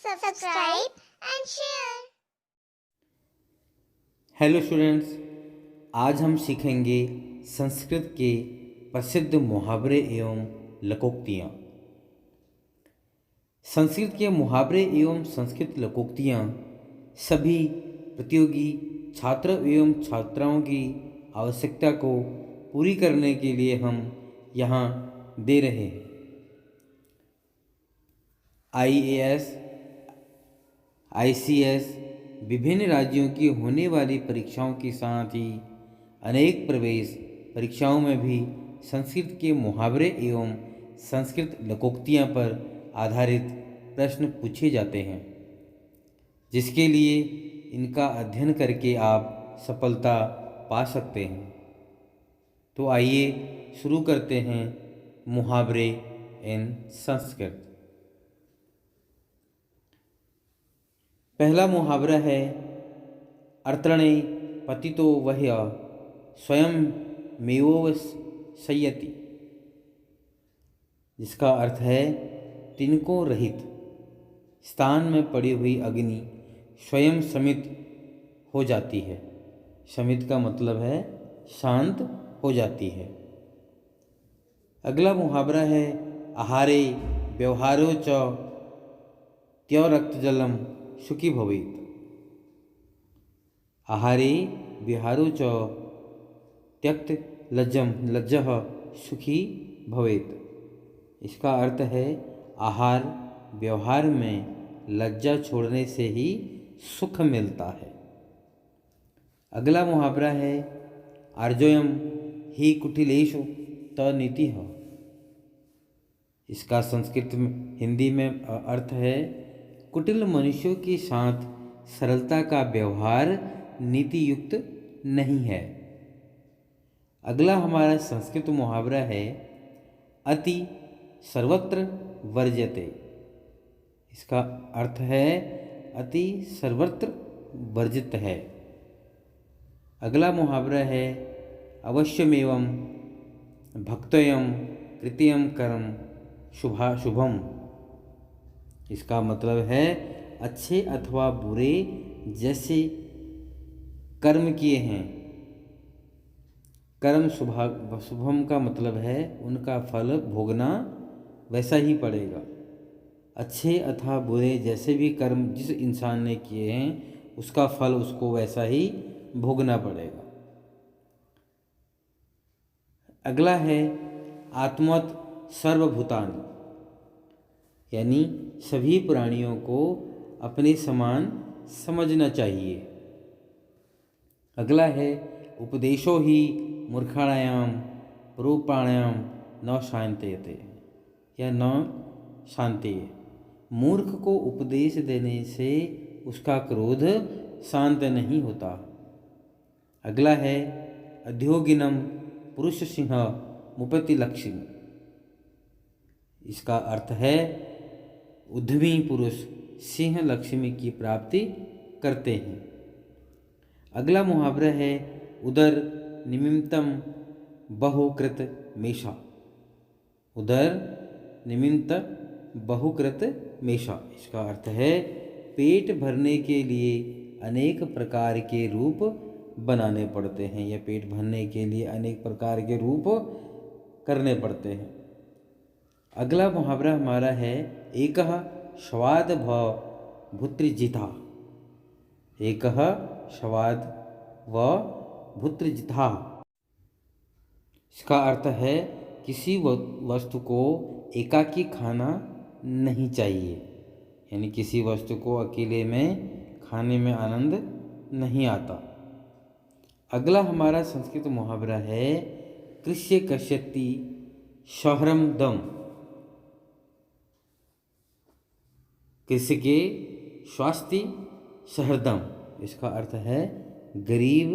subscribe and share. Hello students, आज हम सीखेंगे संस्कृत के प्रसिद्ध मुहावरे एवं लोकोक्तियाँ। संस्कृत के मुहावरे एवं संस्कृत लोकोक्तियाँ सभी प्रतियोगी छात्र एवं छात्राओं की आवश्यकता को पूरी करने के लिए हम यहाँ दे रहे हैं। IAS, ICS विभिन्न राज्यों की होने वाली परीक्षाओं के साथ ही अनेक प्रवेश परीक्षाओं में भी संस्कृत के मुहावरे एवं संस्कृत लोकोक्तियाँ पर आधारित प्रश्न पूछे जाते हैं, जिसके लिए इनका अध्ययन करके आप सफलता पा सकते हैं। तो आइए शुरू करते हैं मुहावरे इन संस्कृत। पहला मुहावरा है अर्त्रणे पतितो वह्य स्वयं मेवोवशयति, जिसका अर्थ है तिनकों रहित स्थान में पड़ी हुई अग्नि स्वयं शमित हो जाती है। शमित का मतलब है शांत हो जाती है। अगला मुहावरा है आहारे व्यवहारो च त्यरक्तजलम सुखी भवेत। आहारे विहारो च त्यक्त लज्जम लज्जः सुखी भवेत। इसका अर्थ है आहार व्यवहार में लज्जा छोड़ने से ही सुख मिलता है। अगला मुहावरा है आर्जोयम ही कुटिलेषु तनीतिः। इसका संस्कृत में हिंदी में अर्थ है कुटिल मनुष्यों के साथ सरलता का व्यवहार नीति युक्त नहीं है। अगला हमारा संस्कृत मुहावरा है अति सर्वत्र वर्ज्यते। इसका अर्थ है अति सर्वत्र वर्जित है। अगला मुहावरा है अवश्यमेवं भक्तोयं कृत्यं कर्म शुभम। इसका मतलब है अच्छे अथवा बुरे जैसे कर्म किए हैं, कर्म शुभम का मतलब है उनका फल भोगना वैसा ही पड़ेगा। अच्छे अथवा बुरे जैसे भी कर्म जिस इंसान ने किए हैं उसका फल उसको वैसा ही भोगना पड़ेगा। अगला है आत्मवत् सर्वभूतानि, यानी सभी प्राणियों को अपने समान समझना चाहिए। अगला है उपदेशो ही मूर्खाणायाम रूपाणायाम न शांतयते या न शांतिये। मूर्ख को उपदेश देने से उसका क्रोध शांत नहीं होता। अगला है अध्योगिनम पुरुष सिंह मुपति लक्ष्मी। इसका अर्थ है उद्यमी पुरुष सिंह लक्ष्मी की प्राप्ति करते हैं। अगला मुहावरा है उदर निमित्तम बहुकृत मेषा। उदर निमित्त बहुकृत मेषा। इसका अर्थ है पेट भरने के लिए अनेक प्रकार के रूप बनाने पड़ते हैं या पेट भरने के लिए अनेक प्रकार के रूप करने पड़ते हैं। अगला मुहावरा हमारा है एकः शवाद भूतृजिता। एकः शवाद व भूतृजिता। इसका अर्थ है किसी वस्तु को एकाकी खाना नहीं चाहिए, यानी किसी वस्तु को अकेले में खाने में आनंद नहीं आता। अगला हमारा संस्कृत मुहावरा है कृष्य कश्यति शहरम दम। कृषि के स्वास्थ्य सहृदम। इसका अर्थ है गरीब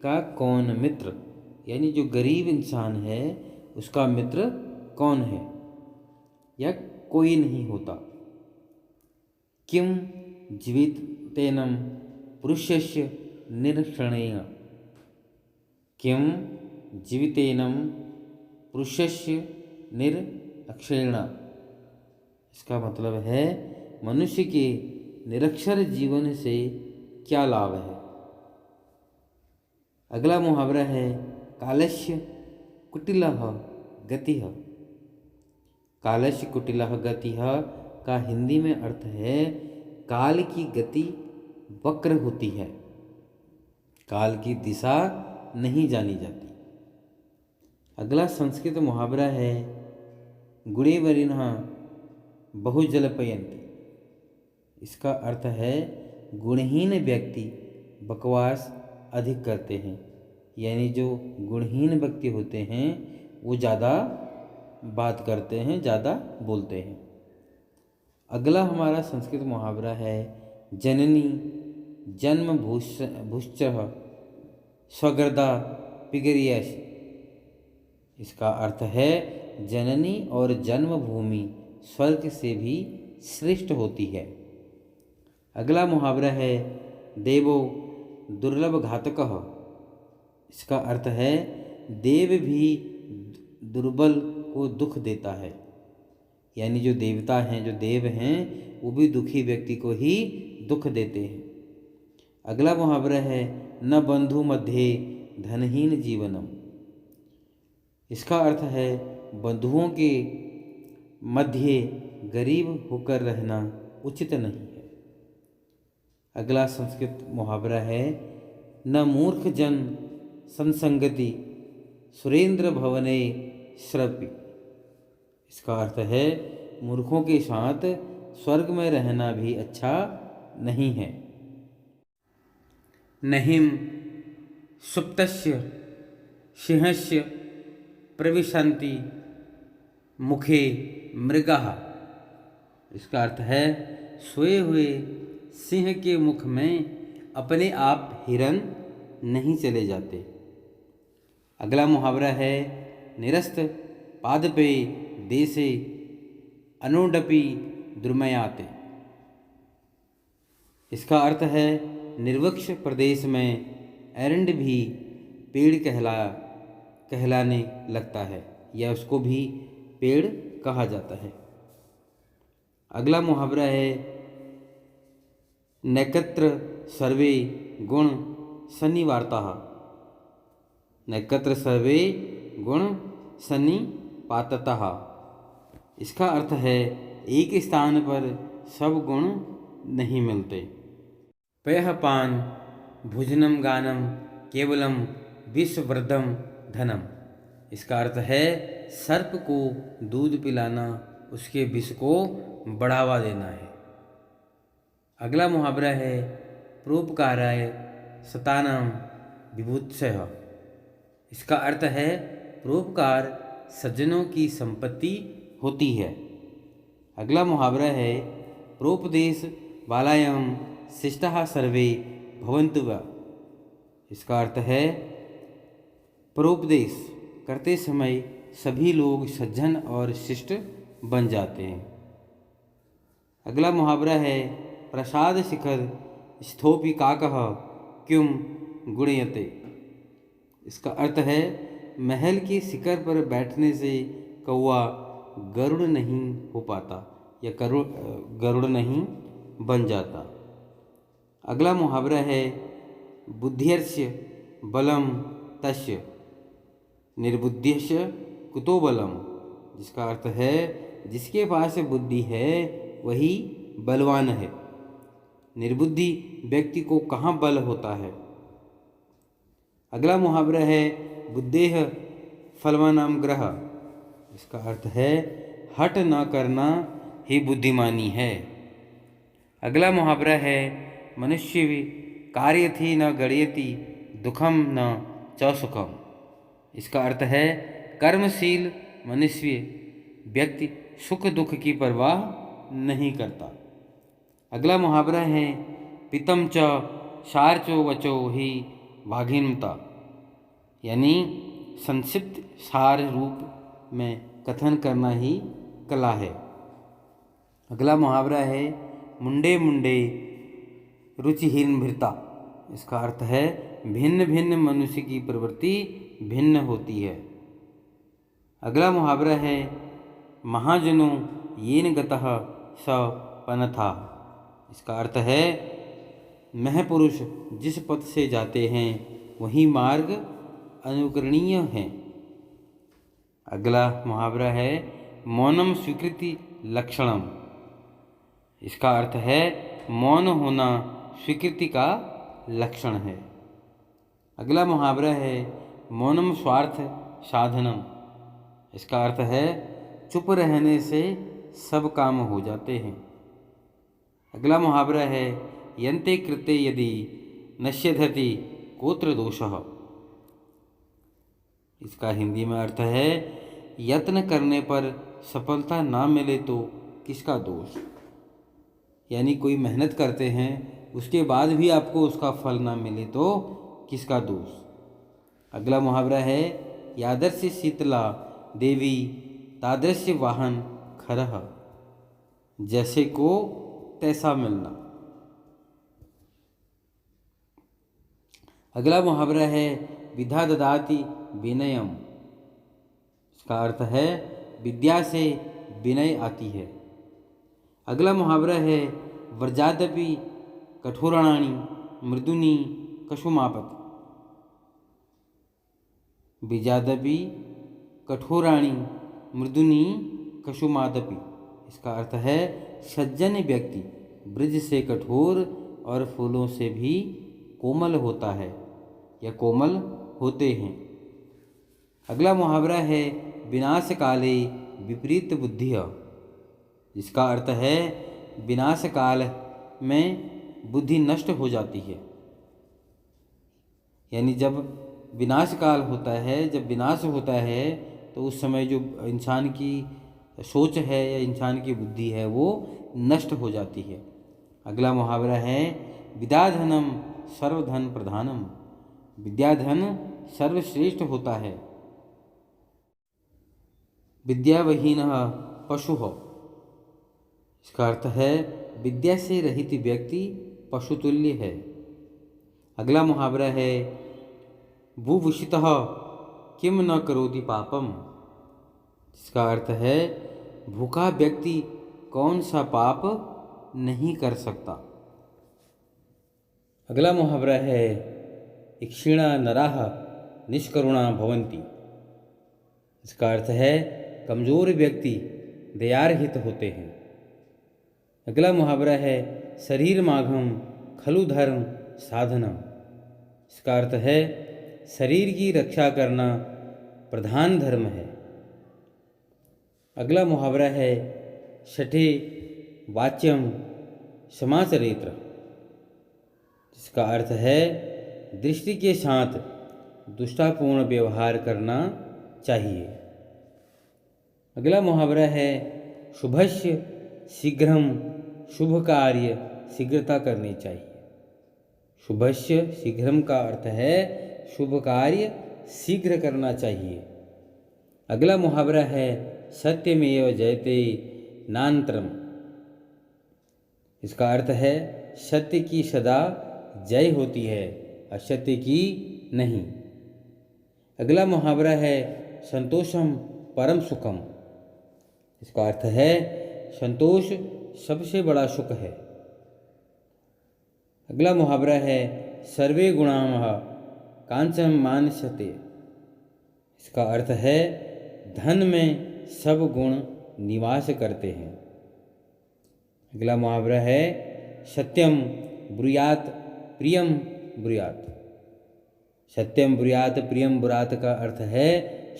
का कौन मित्र, यानी जो गरीब इंसान है उसका मित्र कौन है या कोई नहीं होता। किम जीवितेनम पुरुषस्य निरक्षणेन। किम जीवितेनम पुरुषस्य निरक्षेण। इसका मतलब है मनुष्य के निरक्षर जीवन से क्या लाभ है। अगला मुहावरा है कालस्य कुटिलः गतिः। कालस्य कुटिलः गतिः का हिंदी में अर्थ है काल की गति वक्र होती है, काल की दिशा नहीं जानी जाती। अगला संस्कृत मुहावरा है गुणे वरिणः बहुजल्पयन्ति। इसका अर्थ है गुणहीन व्यक्ति बकवास अधिक करते हैं, यानी जो गुणहीन व्यक्ति होते हैं वो ज़्यादा बात करते हैं, ज़्यादा बोलते हैं। अगला हमारा संस्कृत मुहावरा है जननी जन्म भूश्चः स्वगर्दा पिगरियश। इसका अर्थ है जननी और जन्मभूमि स्वर्ग से भी श्रेष्ठ होती है। अगला मुहावरा है देवो दुर्लभ घातकः। इसका अर्थ है देव भी दुर्बल को दुख देता है, यानी जो देवता हैं, जो देव हैं, वो भी दुखी व्यक्ति को ही दुख देते हैं। अगला मुहावरा है न बंधु मध्य धनहीन जीवनम। इसका अर्थ है बंधुओं के मध्य गरीब होकर रहना उचित नहीं है। अगला संस्कृत मुहावरा है न मूर्ख जन संसंगति सुरेंद्र भवने श्रपि। इसका अर्थ है मूर्खों के साथ स्वर्ग में रहना भी अच्छा नहीं है। नहिम सुप्तस्य सिंहस्य प्रविशन्ति मुखे मृगः। इसका अर्थ है सोए हुए सिंह के मुख में अपने आप हिरन नहीं चले जाते। अगला मुहावरा है निरस्त पादपे देशे अनुडपि द्रुमयाते। इसका अर्थ है निर्वृक्ष प्रदेश में एरंड भी पेड़ कहलाने लगता है, या उसको भी पेड़ कहा जाता है। अगला मुहावरा है नैकत्र सर्वे गुण सन्निवार्ताः। नैकत्र सर्वे गुण सन्निपाततः। इसका अर्थ है एक स्थान पर सब गुण नहीं मिलते। पयःपान भोजनम गानम केवलम विषवृद्धम धनम। इसका अर्थ है सर्प को दूध पिलाना उसके विष को बढ़ावा देना है। अगला मुहावरा है परोपकाराय सतानाम विभुत्सः। इसका अर्थ है परोपकार सज्जनों की संपत्ति होती है। अगला मुहावरा है प्रोपदेश बालायाम शिष्टाः सर्वे भवन्तु वा। इसका अर्थ है परोपदेश करते समय सभी लोग सज्जन और शिष्ट बन जाते हैं। अगला मुहावरा है प्रसाद शिखर स्थोपि काकः क्युम गुणयते। इसका अर्थ है महल की शिखर पर बैठने से कौवा गरुड़ नहीं हो पाता या गरुड़ नहीं बन जाता। अगला मुहावरा है बुद्धिर्स्य बलम तस्य निर्बुद्धिस्य कुतो बलम। जिसका अर्थ है जिसके पास बुद्धि है वही बलवान है, निर्बुद्धि व्यक्ति को कहाँ बल होता है। अगला मुहावरा है बुद्धेः फलवानां ग्रह। इसका अर्थ है हट न करना ही बुद्धिमानी है। अगला मुहावरा है मनुष्य कार्यथि न गणयति दुखम न च सुखम। इसका अर्थ है कर्मशील मनुष्य व्यक्ति सुख दुख की परवाह नहीं करता। अगला मुहावरा है पितम च शार्चो वचो ही भागिनता, यानी संक्षिप्त सार रूप में कथन करना ही कला है। अगला मुहावरा है मुंडे मुंडे रुचिहीन भृता। इसका अर्थ है भिन्न भिन्न मनुष्य की प्रवृत्ति भिन्न होती है। अगला मुहावरा है महाजनो येन गतः स पन था। इसका अर्थ है महपुरुष जिस पथ से जाते हैं वही मार्ग अनुकरणीय है। अगला मुहावरा है मौनम स्वीकृति लक्षणम। इसका अर्थ है मौन होना स्वीकृति का लक्षण है। अगला मुहावरा है मौनम स्वार्थ साधनम। इसका अर्थ है चुप रहने से सब काम हो जाते हैं। अगला मुहावरा है यन्ते कृते यदि नश्यधति कोत्र दोषः। इसका हिंदी में अर्थ है यत्न करने पर सफलता ना मिले तो किसका दोष। यानी कोई मेहनत करते हैं उसके बाद भी आपको उसका फल ना मिले तो किसका दोष। अगला मुहावरा है यादर्श शीतला देवी तादृश्य वाहन खरह। जैसे को तैसा मिलना। अगला मुहावरा है विद्या ददाति विनयम। इसका अर्थ है विद्या से विनय आती है। अगला मुहावरा है व्रजादपि कठोराणि मृदुनि कशुमापत। विजादपि कठोराणि मृदुनि कशुमादपि। इसका अर्थ है सज्जन व्यक्ति ब्रज से कठोर और फूलों से भी कोमल होता है या कोमल होते हैं। अगला मुहावरा है विनाश काले विपरीत बुद्धिः। जिसका अर्थ है विनाश काल में बुद्धि नष्ट हो जाती है। यानी जब विनाश काल होता है, जब विनाश होता है तो उस समय जो इंसान की सोच है या इंसान की बुद्धि है वो नष्ट हो जाती है। अगला मुहावरा है विद्याधनम सर्वधन प्रधानम। विद्याधन सर्वश्रेष्ठ होता है। विद्यावहीनः पशुः। इसका अर्थ है विद्या से रहित व्यक्ति पशुतुल्य है। अगला मुहावरा है बुभूषितः किम न करोति पापम। इसका अर्थ है भूखा व्यक्ति कौन सा पाप नहीं कर सकता। अगला मुहावरा है इक्षिणा नराः निष्करुणा भवन्ति। इसका अर्थ है कमज़ोर व्यक्ति दयारहित होते हैं। अगला मुहावरा है शरीर माघम खलु धर्म साधनम। इसका अर्थ है शरीर की रक्षा करना प्रधान धर्म है। अगला मुहावरा है शठे वाच्यम समाचरेत्र। इसका अर्थ है दृष्टि के साथ दुष्टापूर्ण व्यवहार करना चाहिए। अगला मुहावरा है शुभस्य शीघ्रम। शुभ कार्य शीघ्रता करनी चाहिए। शुभस्य शीघ्रम का अर्थ है शुभ कार्य शीघ्र करना चाहिए। अगला मुहावरा है सत्यमेव जयते नान्तरम। इसका अर्थ है सत्य की सदा जय होती है, असत्य की नहीं। अगला मुहावरा है संतोषम परम सुखम। इसका अर्थ है संतोष सबसे बड़ा सुख है। अगला मुहावरा है सर्वे गुणाः कांचन मानस्यते। इसका अर्थ है धन में सब गुण निवास करते हैं। अगला मुहावरा है सत्यम ब्रूयात प्रियम ब्रूयात। सत्यम ब्रूयात प्रियम ब्रूयात का अर्थ है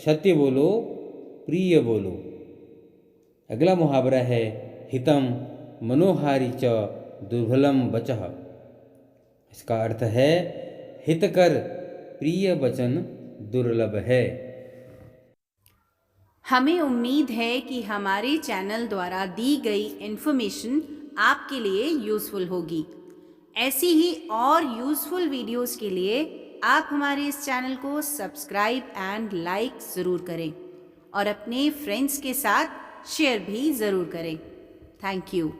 सत्य बोलो प्रिय बोलो। अगला मुहावरा है हितम मनोहारी च दुर्बलम वचः। इसका अर्थ है हितकर प्रिय वचन दुर्लभ है। हमें उम्मीद है कि हमारे चैनल द्वारा दी गई इन्फॉर्मेशन आपके लिए यूज़फुल होगी। ऐसी ही और यूज़फुल वीडियोस के लिए आप हमारे इस चैनल को सब्सक्राइब एंड लाइक ज़रूर करें और अपने फ्रेंड्स के साथ शेयर भी ज़रूर करें। Thank you.